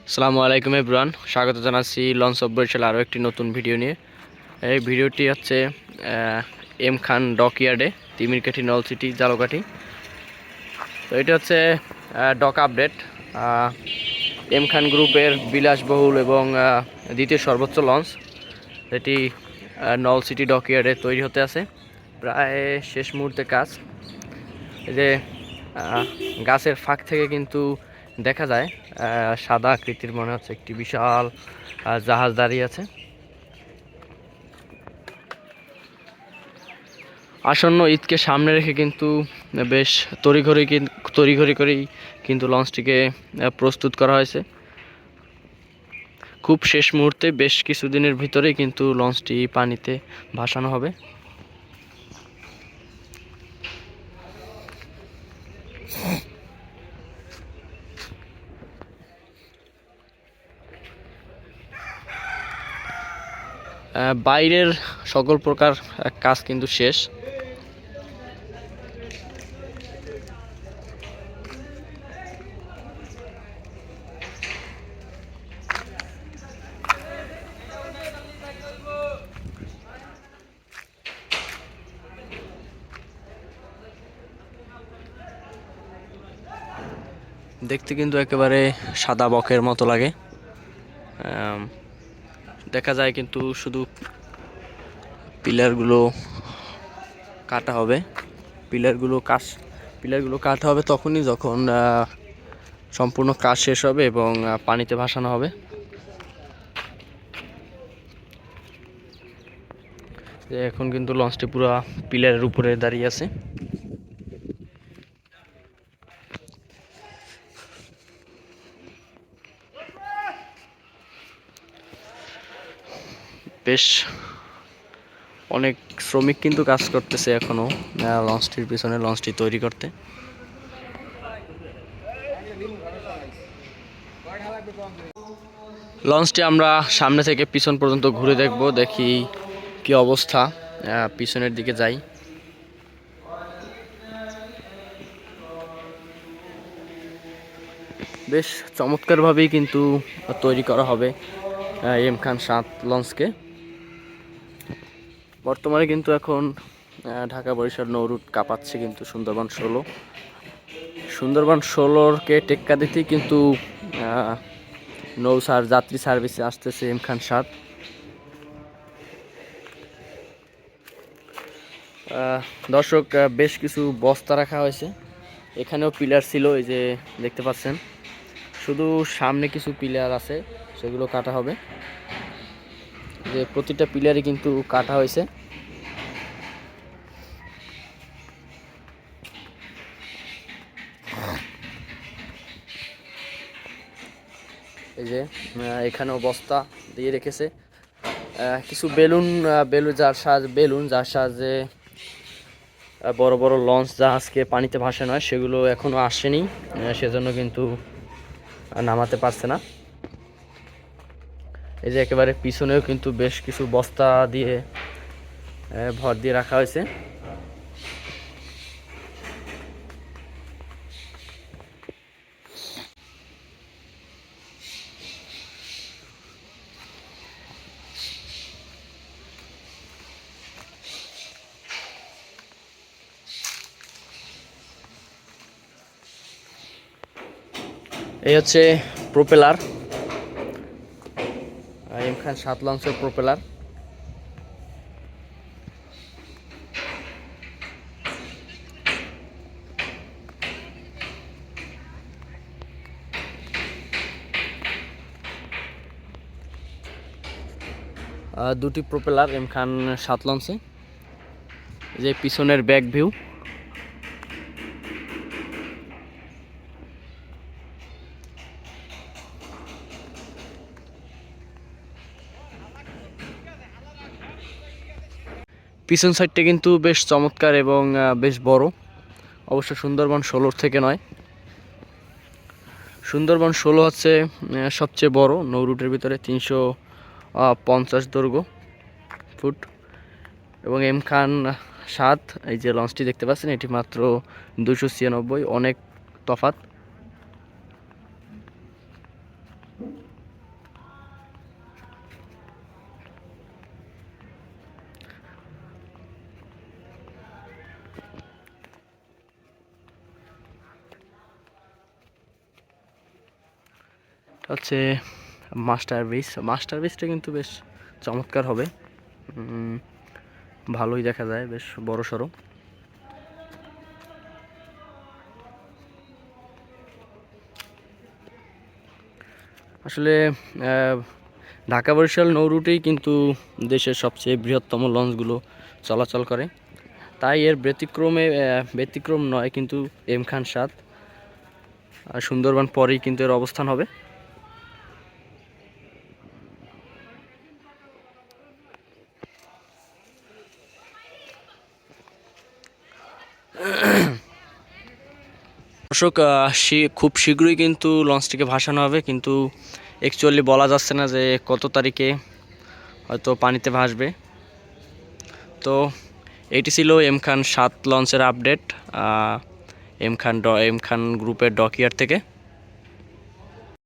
আসসালামু আলাইকুম এভরিওয়ান, স্বাগত জানাচ্ছি লঞ্চ অফ বরিশাল আরও একটি নতুন ভিডিও নিয়ে। এই ভিডিওটি হচ্ছে এম খান ডকইয়ার্ডে, তিমিরকাঠি, নলছিটি, জালকাঠি। তো এটা হচ্ছে ডক আপডেট। এম খান গ্রুপের বিলাসবহুল এবং দ্বিতীয় সর্বোচ্চ লঞ্চ, এটি নলছিটি ডকইয়ার্ডে তৈরি হতে আছে। প্রায় শেষ মুহূর্তে কাজ। এই যে গাছের ফাঁক থেকে কিন্তু দেখা যায় সাদা আকৃতির মনে হচ্ছে একটি বিশাল জাহাজ দাঁড়িয়ে আছে। আসন্ন ঈদকে সামনে রেখে কিন্তু বেশ তড়িঘড়ি করেই কিন্তু লঞ্চটিকে প্রস্তুত করা হয়েছে। খুব শেষ মুহূর্তে বেশ কিছুদিনের ভিতরেই কিন্তু লঞ্চটি পানিতে ভাসানো হবে। বাইরের সকল প্রকার কাজ কিন্তু শেষ। দেখতে কিন্তু একেবারে সাদা বকের মতো লাগে। দেখা যায় কিন্তু শুধু পিলারগুলো কাটা হবে। পিলারগুলো কাটা হবে তখনই যখন সম্পূর্ণ কাজ শেষ হবে এবং পানিতে ভাসানো হবে। এখন কিন্তু লঞ্চটি পুরো পিলারের উপরে দাঁড়িয়ে আছে। বেশ অনেক শ্রমিক কিন্তু কাজ করতেছে এখনো লঞ্চটির পিছনে, লঞ্চটি তৈরি করতে। লঞ্চটি আমরা সামনে থেকে পিছন পর্যন্ত ঘুরে দেখব, দেখি কি অবস্থা। পিছনের দিকে যাই। বেশ চমৎকারভাবেই কিন্তু তৈরি করা হবে এম খান 7 লঞ্চকে। বর্তমানে কিন্তু এখন ঢাকা বরিশাল নৌ রুট কাঁপাচ্ছে কিন্তু সুন্দরবন 16কে টেক্কা দিতেই কিন্তু যাত্রী সার্ভিসে আসতেছে এম খান 7। দর্শক, বেশ কিছু বস্তা রাখা হয়েছে। এখানেও পিলার ছিল, এই যে দেখতে পাচ্ছেন। শুধু সামনে কিছু পিলার আছে, সেগুলো কাটা হবে। যে প্রতিটা পিলারই কিন্তু কাটা হয়েছে। এই যে এখানেও বস্তা দিয়ে রেখেছে। কিছু যার সাহায্যে বড় বড় লঞ্চ জাহাজকে পানিতে ভাসানো হয়, সেগুলো এখনো আসেনি, সেজন্য কিন্তু নামাতে পারছে না। এই যে একেবারে পিছনেও কিন্তু বেশ কিছু বস্তা দিয়ে ভর দিয়ে রাখা হয়েছে। এই হচ্ছে প্রোপেলার, এম খান 7 লঞ্চের প্রোপেলার। দুটি প্রোপেলার এম খান 7 লঞ্চে। যে পিছনের ব্যাক ভিউ। পিছন সাইডটা কিন্তু বেশ চমৎকার এবং বেশ বড়। অবশ্য সুন্দরবন 16 থেকে নয়, সুন্দরবন 16 হচ্ছে সবচেয়ে বড় নৌ রুটের ভিতরে, 350 দৈর্ঘ্য ফুট। এবং এম খান 7, এই যে লঞ্চটি দেখতে পাচ্ছেন, এটি মাত্র 296, অনেক তফাৎ। হচ্ছে মাস্টার বিচটা কিন্তু বেশ চমৎকার হবে, ভালোই দেখা যায়, বেশ বড় সড়ো। আসলে ঢাকা বরিশাল নৌ রুটেই কিন্তু দেশের সবচেয়ে বৃহত্তম লঞ্চগুলো চলাচল করে, তাই এর ব্যতিক্রম নয় কিন্তু এম খান 7 সুন্দরবন পরেই কিন্তু এর অবস্থান হবে। দর্শক, খুব শীঘ্রই কিন্তু লঞ্চটিকে ভাসানো হবে, কিন্তু অ্যাকচুয়ালি বলা যাচ্ছে না যে কত তারিখে হয়তো পানিতে ভাসবে। তো এটি ছিল এম খান 7 লঞ্চের আপডেট এম খান গ্রুপের ডকইয়ার্ড থেকে।